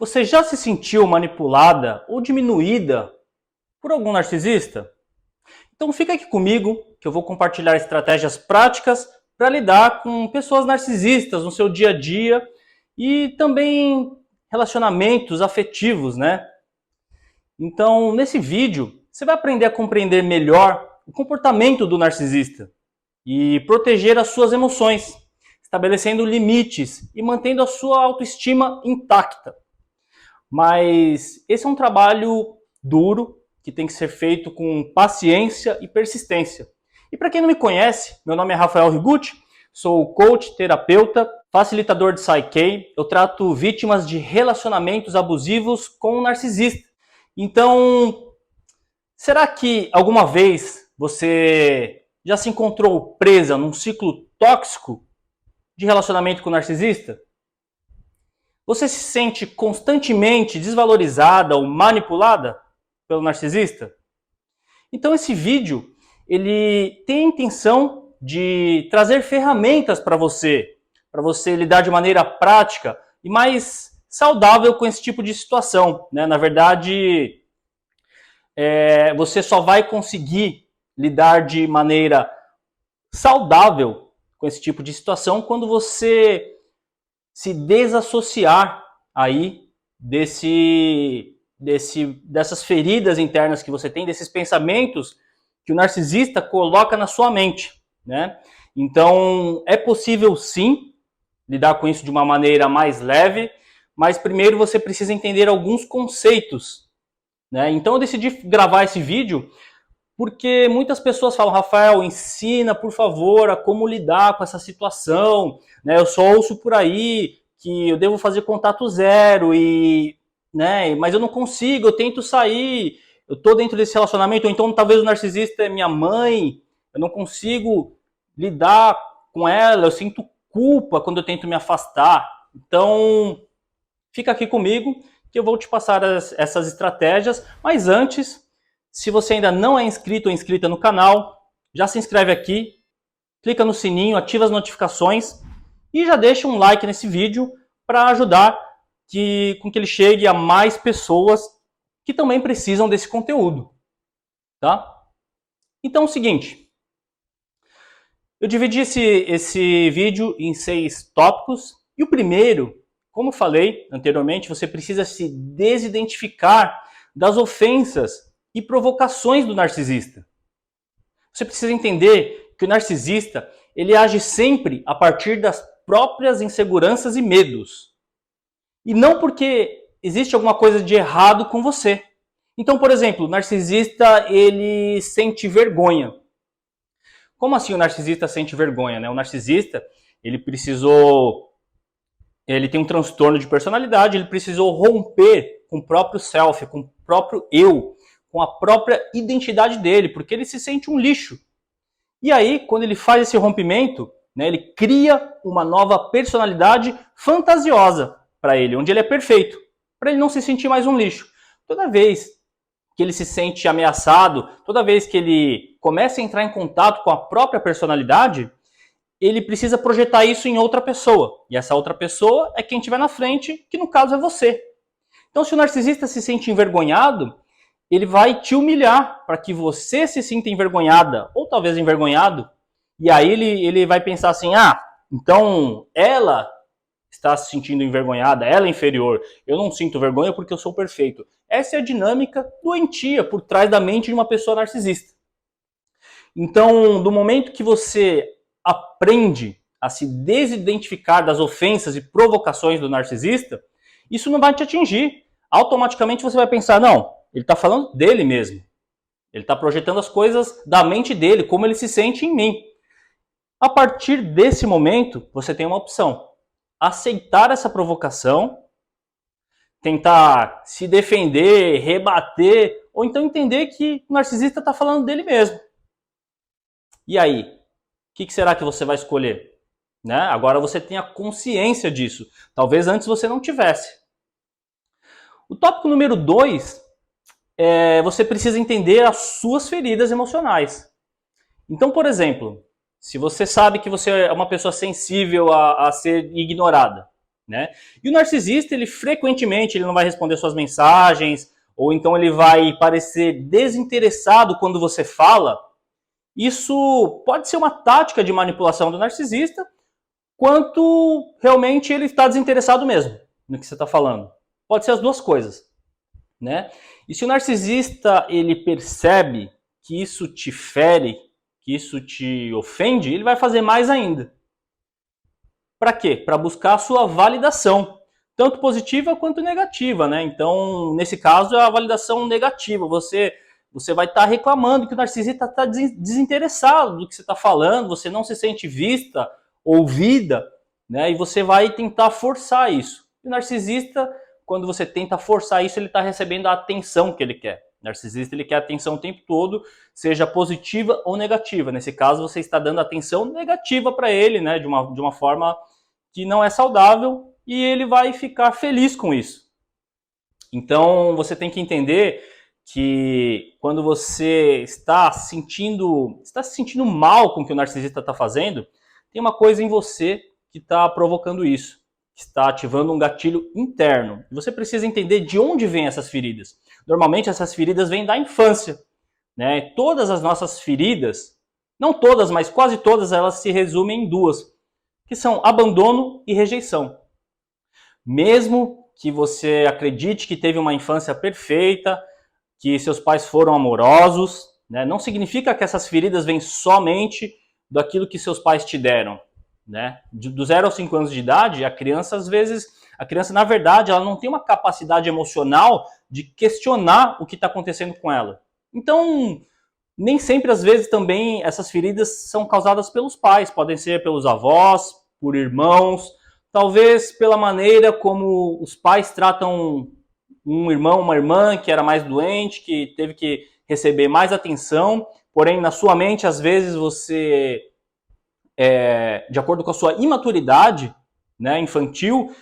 Você já se sentiu manipulada ou diminuída por algum narcisista? Então fica aqui comigo que eu vou compartilhar estratégias práticas para lidar com pessoas narcisistas no seu dia a dia e também relacionamentos afetivos, né? Então, nesse vídeo, você vai aprender a compreender melhor o comportamento do narcisista e proteger as suas emoções, estabelecendo limites e mantendo a sua autoestima intacta. Mas esse é um trabalho duro que tem que ser feito com paciência e persistência. E para quem não me conhece, meu nome é Rafael Rigucci, sou coach, terapeuta, facilitador de Psyche. Eu trato vítimas de relacionamentos abusivos com um narcisista. Então, será que alguma vez você já se encontrou presa num ciclo tóxico de relacionamento com o narcisista? Você se sente constantemente desvalorizada ou manipulada pelo narcisista? Então esse vídeo, ele tem a intenção de trazer ferramentas para você lidar de maneira prática e mais saudável com esse tipo de situação, né? Na verdade, você só vai conseguir lidar de maneira saudável com esse tipo de situação quando você se desassociar aí dessas feridas internas que você tem, desses pensamentos que o narcisista coloca na sua mente, né? Então, é possível sim lidar com isso de uma maneira mais leve, mas primeiro você precisa entender alguns conceitos, né? Então eu decidi gravar esse vídeo porque muitas pessoas falam: Rafael, ensina, por favor, a como lidar com essa situação, né? Eu só ouço por aí que eu devo fazer contato zero, né? Mas eu não consigo, eu tento sair, eu tô dentro desse relacionamento, ou então talvez o narcisista é minha mãe, eu não consigo lidar com ela, eu sinto culpa quando eu tento me afastar. Então, fica aqui comigo que eu vou te passar essas estratégias, mas antes, se você ainda não é inscrito ou inscrita no canal, já se inscreve aqui, clica no sininho, ativa as notificações e já deixa um like nesse vídeo para ajudar com que ele chegue a mais pessoas que também precisam desse conteúdo, tá? Então é o seguinte, eu dividi esse vídeo em 6 tópicos e o primeiro, como falei anteriormente, você precisa se desidentificar das ofensas e provocações do narcisista. Você precisa entender que o narcisista, ele age sempre a partir das próprias inseguranças e medos. E não porque existe alguma coisa de errado com você. Então, por exemplo, o narcisista, ele sente vergonha. Como assim o narcisista sente vergonha, né? O narcisista, ele tem um transtorno de personalidade, ele precisou romper com o próprio self, com o próprio eu, com a própria identidade dele, porque ele se sente um lixo. E aí, quando ele faz esse rompimento, né, ele cria uma nova personalidade fantasiosa para ele, onde ele é perfeito, para ele não se sentir mais um lixo. Toda vez que ele se sente ameaçado, toda vez que ele começa a entrar em contato com a própria personalidade, ele precisa projetar isso em outra pessoa. E essa outra pessoa é quem estiver na frente, que no caso é você. Então, se o narcisista se sente envergonhado, ele vai te humilhar para que você se sinta envergonhada, ou talvez envergonhado, e aí ele vai pensar assim: então ela está se sentindo envergonhada, ela é inferior, eu não sinto vergonha porque eu sou perfeito. Essa é a dinâmica doentia por trás da mente de uma pessoa narcisista. Então, do momento que você aprende a se desidentificar das ofensas e provocações do narcisista, isso não vai te atingir. Automaticamente você vai pensar: não, ele está falando dele mesmo. Ele está projetando as coisas da mente dele, como ele se sente em mim. A partir desse momento, você tem uma opção: aceitar essa provocação, tentar se defender, rebater, ou então entender que o narcisista está falando dele mesmo. E aí? O que será que você vai escolher? Né? Agora você tem a consciência disso. Talvez antes você não tivesse. O tópico número 2 você precisa entender as suas feridas emocionais. Então, por exemplo, se você sabe que você é uma pessoa sensível a ser ignorada, né? E o narcisista, ele frequentemente ele não vai responder suas mensagens, ou então ele vai parecer desinteressado quando você fala. Isso pode ser uma tática de manipulação do narcisista, quanto realmente ele está desinteressado mesmo no que você está falando. Pode ser as duas coisas, né? E se o narcisista ele percebe que isso te fere, que isso te ofende, ele vai fazer mais ainda. Para quê? Para buscar a sua validação, tanto positiva quanto negativa, né? Então, nesse caso, é a validação negativa. Você vai estar reclamando que o narcisista está desinteressado do que você está falando, você não se sente vista, ouvida, né? E você vai tentar forçar isso. O narcisista, quando você tenta forçar isso, ele está recebendo a atenção que ele quer. O narcisista ele quer atenção o tempo todo, seja positiva ou negativa. Nesse caso, você está dando atenção negativa para ele, né? De uma forma que não é saudável, e ele vai ficar feliz com isso. Então, você tem que entender que quando você está se sentindo mal com o que o narcisista está fazendo, tem uma coisa em você que está provocando isso, que está ativando um gatilho interno. Você precisa entender de onde vêm essas feridas. Normalmente essas feridas vêm da infância, né? Todas as nossas feridas, não todas, mas quase todas, elas se resumem em duas, que são abandono e rejeição. Mesmo que você acredite que teve uma infância perfeita, que seus pais foram amorosos, né, não significa que essas feridas vêm somente daquilo que seus pais te deram. Né? Do 0 aos 5 anos de idade, a criança, às vezes, na verdade, ela não tem uma capacidade emocional de questionar o que está acontecendo com ela. Então, nem sempre, às vezes, também essas feridas são causadas pelos pais, podem ser pelos avós, por irmãos, talvez pela maneira como os pais tratam um irmão, uma irmã que era mais doente, que teve que receber mais atenção, porém, na sua mente, às vezes, você, de acordo com a sua imaturidade, né, infantil,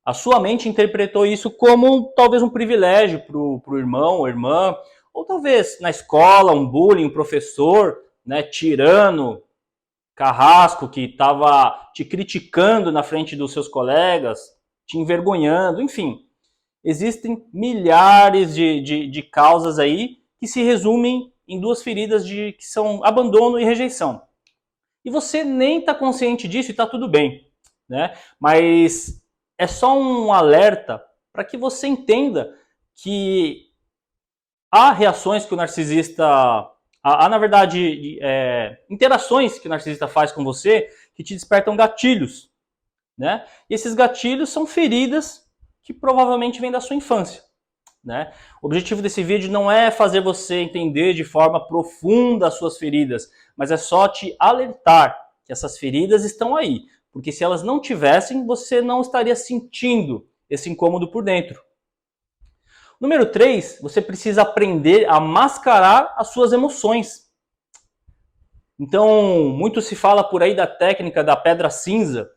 a sua mente interpretou isso como talvez um privilégio para o irmão ou irmã, ou talvez na escola, um bullying, um professor, né, tirano, carrasco, que estava te criticando na frente dos seus colegas, te envergonhando, enfim. Existem milhares de causas aí que se resumem em duas feridas que são abandono e rejeição. E você nem está consciente disso e está tudo bem, né? Mas é só um alerta para que você entenda que há reações que o narcisista... Há, na verdade, interações que o narcisista faz com você que te despertam gatilhos, né? E esses gatilhos são feridas que provavelmente vêm da sua infância, né? O objetivo desse vídeo não é fazer você entender de forma profunda as suas feridas, mas é só te alertar que essas feridas estão aí. Porque se elas não tivessem, você não estaria sentindo esse incômodo por dentro. Número 3, você precisa aprender a mascarar as suas emoções. Então, muito se fala por aí da técnica da pedra cinza.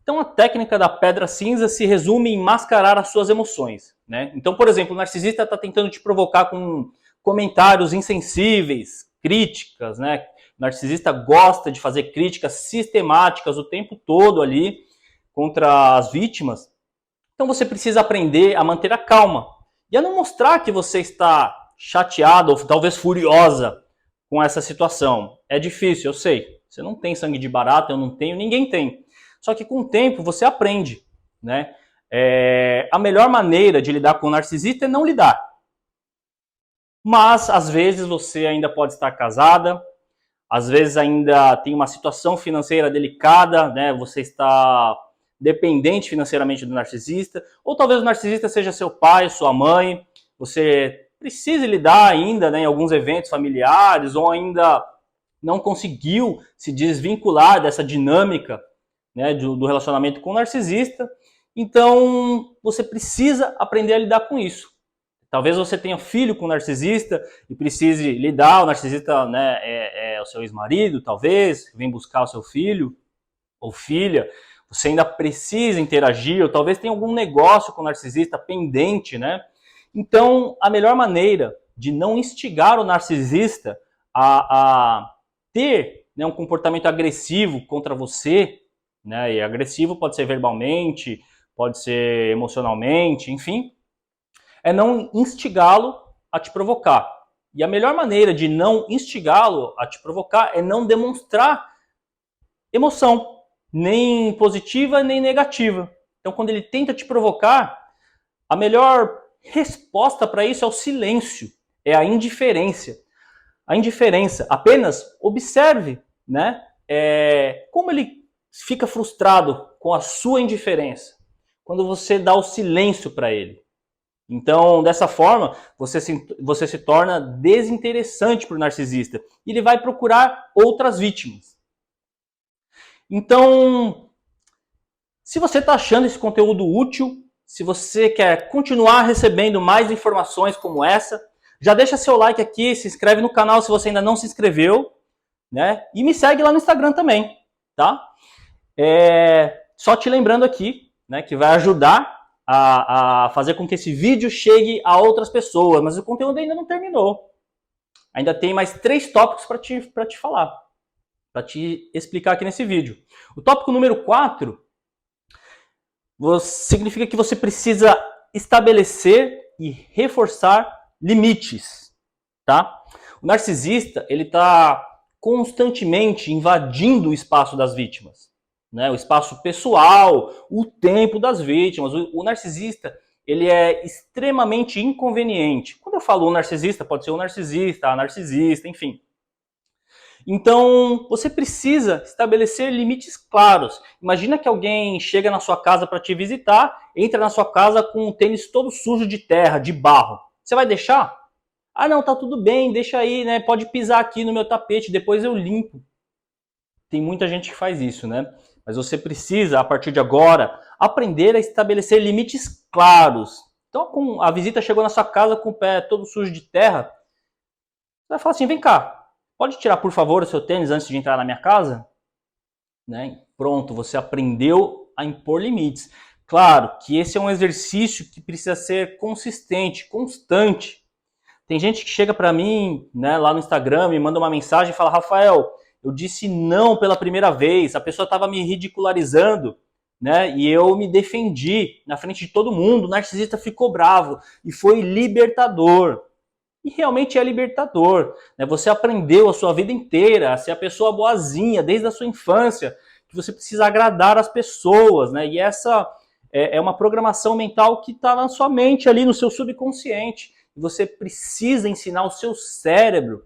Então, a técnica da pedra cinza se resume em mascarar as suas emoções, né? Então, por exemplo, o narcisista está tentando te provocar com comentários insensíveis, críticas, né? O narcisista gosta de fazer críticas sistemáticas o tempo todo ali contra as vítimas. Então você precisa aprender a manter a calma e a não mostrar que você está chateado ou talvez furiosa com essa situação. É difícil, eu sei. Você não tem sangue de barata, eu não tenho, ninguém tem. Só que com o tempo você aprende, né? A melhor maneira de lidar com o narcisista é não lidar. Mas às vezes você ainda pode estar casada, às vezes ainda tem uma situação financeira delicada, né? Você está dependente financeiramente do narcisista, ou talvez o narcisista seja seu pai, sua mãe, você precise lidar ainda, né, em alguns eventos familiares, ou ainda não conseguiu se desvincular dessa dinâmica, né, do relacionamento com o narcisista, então você precisa aprender a lidar com isso. Talvez você tenha filho com narcisista e precise lidar, o narcisista, né, é o seu ex-marido, talvez, vem buscar o seu filho ou filha, você ainda precisa interagir, ou talvez tenha algum negócio com o narcisista pendente, né? Então, a melhor maneira de não instigar o narcisista a ter, né, um comportamento agressivo contra você, né? E agressivo pode ser verbalmente, pode ser emocionalmente, enfim. É não instigá-lo a te provocar. E a melhor maneira de não instigá-lo a te provocar é não demonstrar emoção, nem positiva nem negativa. Então, quando ele tenta te provocar, a melhor resposta para isso é o silêncio, é a indiferença. A indiferença, apenas observe, né? Como ele fica frustrado com a sua indiferença quando você dá o silêncio para ele. Então, dessa forma, você se torna desinteressante para o narcisista e ele vai procurar outras vítimas. Então, se você está achando esse conteúdo útil, se você quer continuar recebendo mais informações como essa, já deixa seu like aqui, se inscreve no canal se você ainda não se inscreveu, né? E me segue lá no Instagram também, tá? Só te lembrando aqui, né, que vai ajudar a fazer com que esse vídeo chegue a outras pessoas, mas o conteúdo ainda não terminou. Ainda tem mais 3 tópicos para te falar, para te explicar aqui nesse vídeo. O tópico número 4 significa que você precisa estabelecer e reforçar limites, tá? O narcisista, ele está constantemente invadindo o espaço das vítimas, né? O espaço pessoal, o tempo das vítimas. O narcisista, ele é extremamente inconveniente. Quando eu falo o narcisista, pode ser o narcisista, a narcisista, enfim. Então, você precisa estabelecer limites claros. Imagina que alguém chega na sua casa para te visitar, entra na sua casa com um tênis todo sujo de terra, de barro. Você vai deixar? Ah, não, tá tudo bem, deixa aí, né? Pode pisar aqui no meu tapete, depois eu limpo. Tem muita gente que faz isso, né? Mas você precisa, a partir de agora, aprender a estabelecer limites claros. Então, a visita chegou na sua casa com o pé todo sujo de terra, você vai falar assim, vem cá, pode tirar, por favor, o seu tênis antes de entrar na minha casa? Né? Pronto, você aprendeu a impor limites. Claro que esse é um exercício que precisa ser consistente, constante. Tem gente que chega para mim, né, lá no Instagram, me manda uma mensagem e fala, Rafael, eu disse não pela primeira vez, a pessoa estava me ridicularizando, né, e eu me defendi na frente de todo mundo, o narcisista ficou bravo e foi libertador. E realmente é libertador, né? Você aprendeu a sua vida inteira a ser a pessoa boazinha, desde a sua infância, que você precisa agradar as pessoas, né? E essa é uma programação mental que está na sua mente ali, no seu subconsciente. E você precisa ensinar o seu cérebro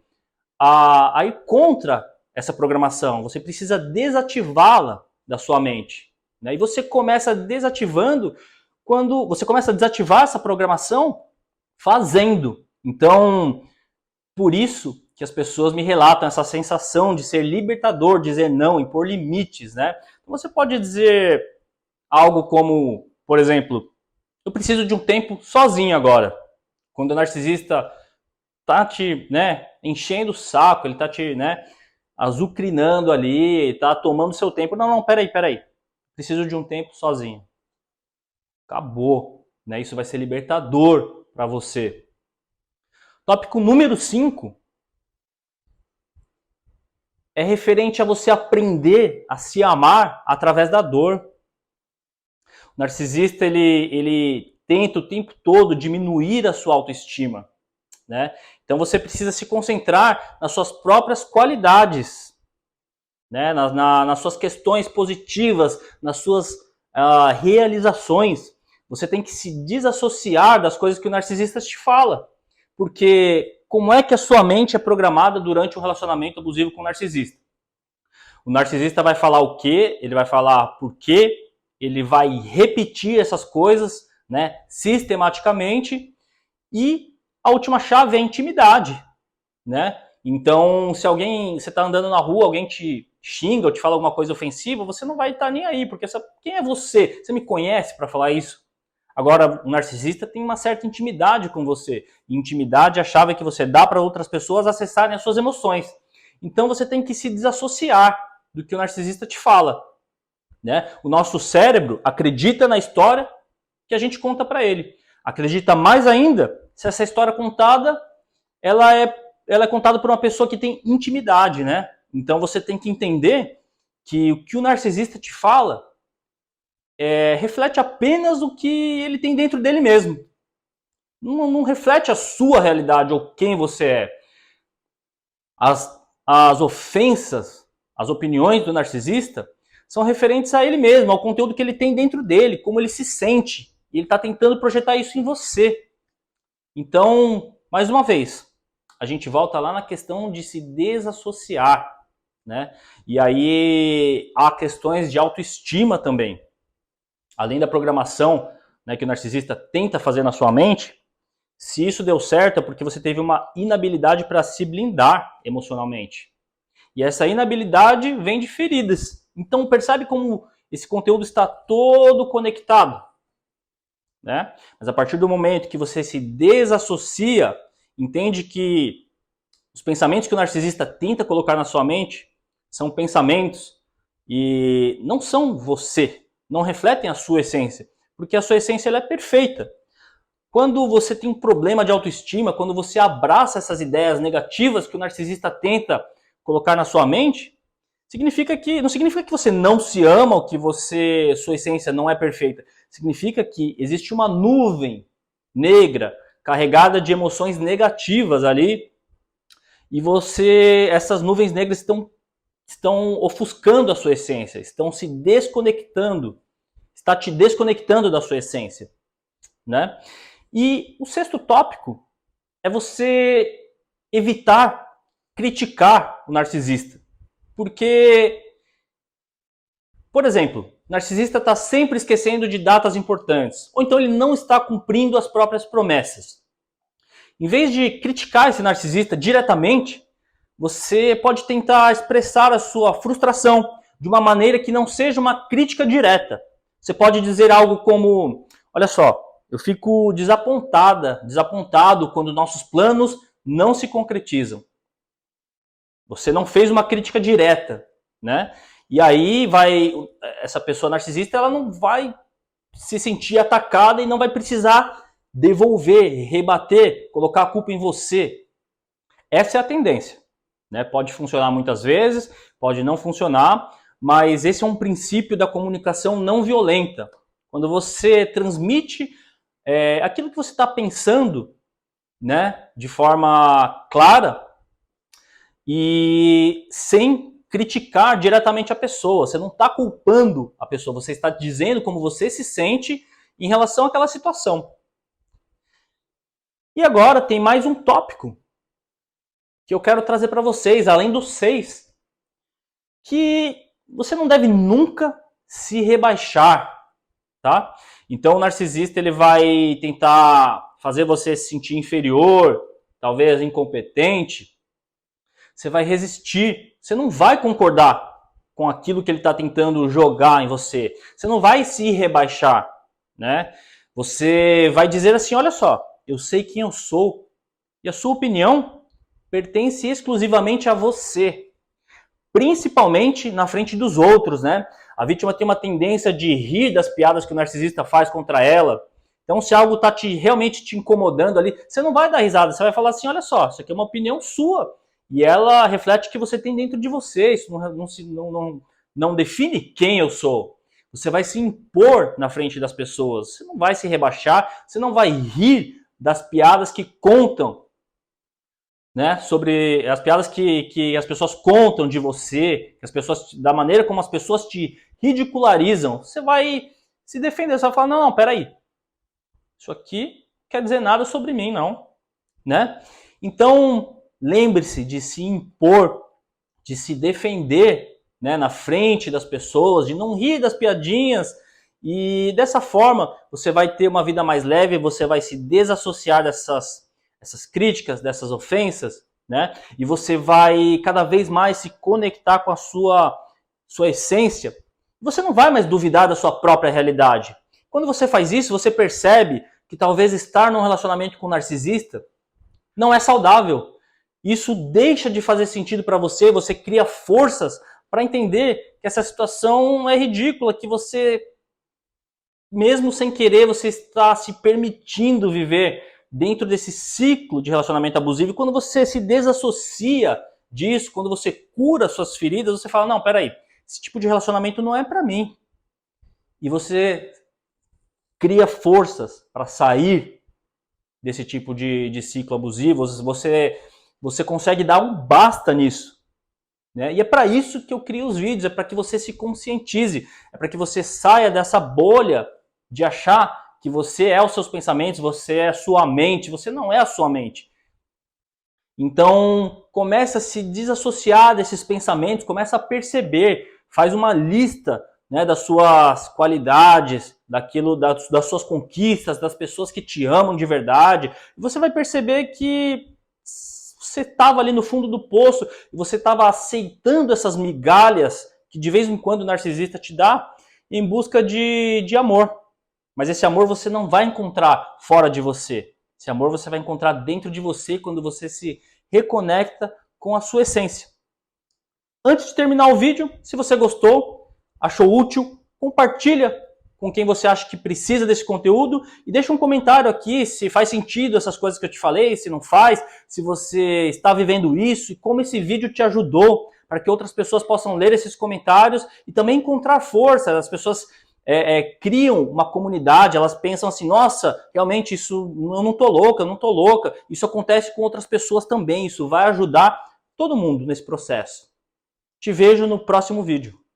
a ir contra essa programação. Você precisa desativá-la da sua mente, né? E você começa desativando quando você começa a desativar essa programação fazendo. Então, por isso que as pessoas me relatam essa sensação de ser libertador, dizer não, impor limites, né? Então você pode dizer algo como, por exemplo, eu preciso de um tempo sozinho agora. Quando o narcisista tá te, né, enchendo o saco, ele tá te, né, azucrinando ali, tá tomando seu tempo. Não, peraí. Preciso de um tempo sozinho. Acabou, né? Isso vai ser libertador para você. Tópico número 5 é referente a você aprender a se amar através da dor. O narcisista, ele tenta o tempo todo diminuir a sua autoestima, né? Então você precisa se concentrar nas suas próprias qualidades, né? Nas suas questões positivas, nas suas realizações. Você tem que se desassociar das coisas que o narcisista te fala. Porque como é que a sua mente é programada durante um relacionamento abusivo com o narcisista? O narcisista vai falar o quê? Ele vai falar por quê? Ele vai repetir essas coisas, né, sistematicamente. E a última chave é a intimidade, né? Então, se você está andando na rua, alguém te xinga ou te fala alguma coisa ofensiva, você não vai estar nem aí, porque quem é você? Você me conhece para falar isso? Agora, o narcisista tem uma certa intimidade com você. E intimidade, a chave é que você dá para outras pessoas acessarem as suas emoções. Então, você tem que se desassociar do que o narcisista te fala, né? O nosso cérebro acredita na história que a gente conta para ele. Acredita mais ainda se essa história contada, ela é contada por uma pessoa que tem intimidade, né? Então, você tem que entender que o que o narcisista te fala reflete apenas o que ele tem dentro dele mesmo. Não reflete a sua realidade ou quem você é. As ofensas, as opiniões do narcisista são referentes a ele mesmo, ao conteúdo que ele tem dentro dele, como ele se sente. E ele está tentando projetar isso em você. Então, mais uma vez, a gente volta lá na questão de se desassociar, né? E aí há questões de autoestima também. Além da programação, né, que o narcisista tenta fazer na sua mente, se isso deu certo é porque você teve uma inabilidade para se blindar emocionalmente. E essa inabilidade vem de feridas. Então percebe como esse conteúdo está todo conectado, né? Mas a partir do momento que você se desassocia, entende que os pensamentos que o narcisista tenta colocar na sua mente são pensamentos e não são você, não refletem a sua essência, porque a sua essência ela é perfeita. Quando você tem um problema de autoestima, quando você abraça essas ideias negativas que o narcisista tenta colocar na sua mente, não significa que você não se ama ou que sua essência não é perfeita. Significa que existe uma nuvem negra carregada de emoções negativas ali e essas nuvens negras estão ofuscando a sua essência, estão se desconectando, está te desconectando da sua essência, né? E o sexto tópico é você evitar criticar o narcisista. Porque, por exemplo, o narcisista está sempre esquecendo de datas importantes, ou então ele não está cumprindo as próprias promessas. Em vez de criticar esse narcisista diretamente, você pode tentar expressar a sua frustração de uma maneira que não seja uma crítica direta. Você pode dizer algo como: olha só, eu fico desapontado quando nossos planos não se concretizam. Você não fez uma crítica direta, né? E aí essa pessoa narcisista, ela não vai se sentir atacada e não vai precisar devolver, rebater, colocar a culpa em você. Essa é a tendência, né? Pode funcionar muitas vezes, pode não funcionar, mas esse é um princípio da comunicação não violenta. Quando você transmite aquilo que você está pensando, né, de forma clara e sem criticar diretamente a pessoa. Você não está culpando a pessoa, você está dizendo como você se sente em relação àquela situação. E agora tem mais um tópico que eu quero trazer para vocês, além dos 6, que você não deve nunca se rebaixar, tá? Então o narcisista ele vai tentar fazer você se sentir inferior, talvez incompetente. Você vai resistir, você não vai concordar com aquilo que ele está tentando jogar em você. Você não vai se rebaixar, né? Você vai dizer assim: olha só, eu sei quem eu sou e a sua opinião pertence exclusivamente a você, principalmente na frente dos outros, né? A vítima tem uma tendência de rir das piadas que o narcisista faz contra ela. Então, se algo está realmente te incomodando ali, você não vai dar risada, você vai falar assim: olha só, isso aqui é uma opinião sua. E ela reflete o que você tem dentro de você. Isso não define quem eu sou. Você vai se impor na frente das pessoas. Você não vai se rebaixar, você não vai rir das piadas que contam, né? Sobre as piadas que as pessoas contam de você, da maneira como as pessoas te ridicularizam. Você vai se defender, você vai falar: não, peraí, isso aqui não quer dizer nada sobre mim, não, né? Então, lembre-se de se impor, de se defender, né, na frente das pessoas, de não rir das piadinhas. E dessa forma, você vai ter uma vida mais leve, você vai se desassociar dessas críticas, dessas ofensas, né? E você vai cada vez mais se conectar com a sua essência. Você não vai mais duvidar da sua própria realidade. Quando você faz isso, você percebe que talvez estar num relacionamento com um narcisista não é saudável. Isso deixa de fazer sentido para você, você cria forças para entender que essa situação é ridícula, que você, mesmo sem querer, você está se permitindo viver dentro desse ciclo de relacionamento abusivo. E quando você se desassocia disso, quando você cura suas feridas, você fala: não, peraí, esse tipo de relacionamento não é para mim. E você cria forças para sair desse tipo de ciclo abusivo, você consegue dar um basta nisso. Né? E é para isso que eu crio os vídeos, é para que você se conscientize, é para que você saia dessa bolha de achar que você é os seus pensamentos, você é a sua mente, você não é a sua mente. Então, começa a se desassociar desses pensamentos, começa a perceber, faz uma lista, né, das suas qualidades, das suas conquistas, das pessoas que te amam de verdade. E você vai perceber que você estava ali no fundo do poço e você estava aceitando essas migalhas que de vez em quando o narcisista te dá em busca de amor. Mas esse amor você não vai encontrar fora de você. Esse amor você vai encontrar dentro de você quando você se reconecta com a sua essência. Antes de terminar o vídeo, se você gostou, achou útil, compartilha com quem você acha que precisa desse conteúdo e deixa um comentário aqui se faz sentido essas coisas que eu te falei, se não faz, se você está vivendo isso e como esse vídeo te ajudou para que outras pessoas possam ler esses comentários e também encontrar força. As pessoas criam uma comunidade, elas pensam assim, nossa, realmente isso, eu não tô louca, isso acontece com outras pessoas também, isso vai ajudar todo mundo nesse processo. Te vejo no próximo vídeo.